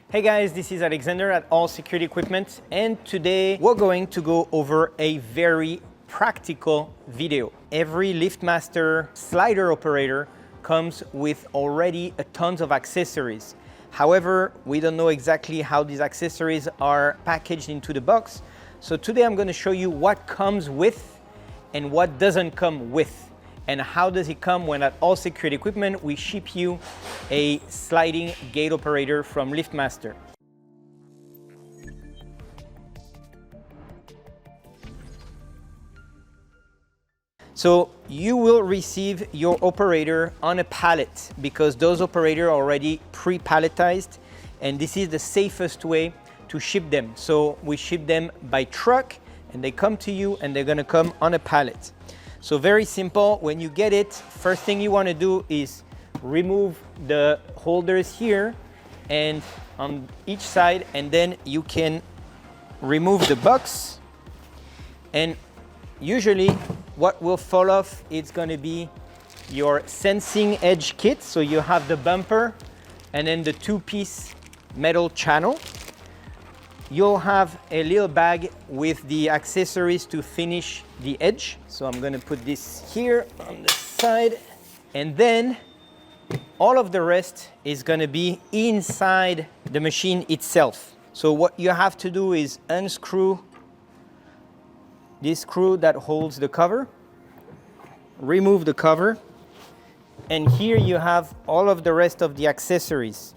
Hey guys, this is Alexander at All Security Equipment, and today we're going to go over a very practical video. Every LiftMaster slider operator comes with already a tons of accessories. However, we don't know exactly how these accessories are packaged into the box. So today I'm going to show you what comes with and what doesn't come with. And how does it come when at All Security Equipment we ship you a sliding gate operator from LiftMaster. So you will receive your operator on a pallet because those operators are already pre-palletized, and this is the safest way to ship them. So we ship them by truck and they come to you and they're gonna come on a pallet. So very simple, when you get it, first thing you want to do is remove the holders here and on each side, and then you can remove the box, and usually what will fall off is going to be your sensing edge kit. So you have the bumper and then the two-piece metal channel. You'll have a little bag with the accessories to finish the edge. So I'm gonna put this here on the side, and then all of the rest is gonna be inside the machine itself. So what you have to do is unscrew this screw that holds the cover, remove the cover, and here you have all of the rest of the accessories.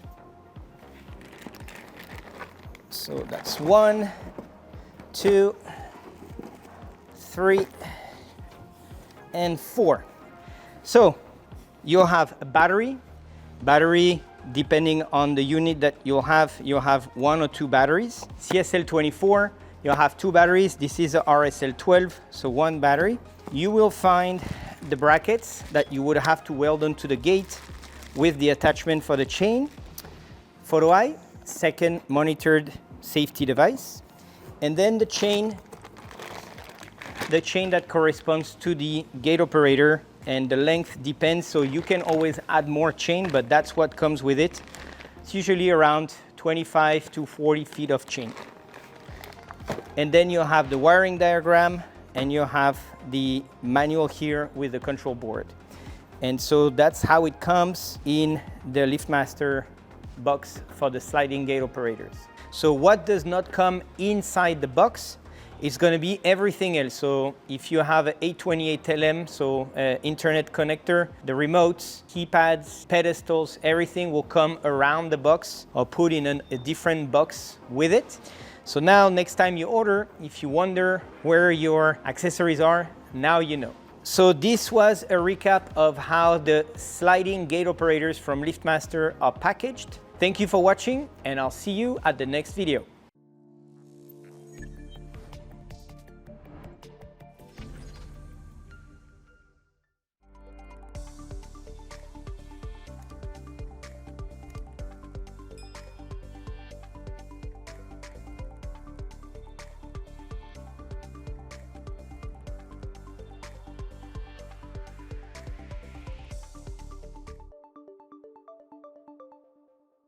So that's 1, 2, 3, and 4. So you'll have a battery. Depending on the unit that you'll have 1 or 2 batteries. CSL24, you'll have 2 batteries. This is a RSL12, so 1 battery. You will find the brackets that you would have to weld onto the gate with the attachment for the chain. Photo eye, second monitored safety device, and then the chain that corresponds to the gate operator, and the length depends, so you can always add more chain, but that's what comes with it. It's usually around 25 to 40 feet of chain. And then you'll have the wiring diagram, and you'll have the manual here with the control board. And so that's how it comes in the LiftMaster box for the sliding gate operators. So what does not come inside the box is going to be everything else. So if you have an 828LM, so internet connector, the remotes, keypads, pedestals, everything will come around the box or put in a different box with it. So now next time you order, if you wonder where your accessories are, now you know. So this was a recap of how the sliding gate operators from LiftMaster are packaged. Thank you for watching, and I'll see you at the next video.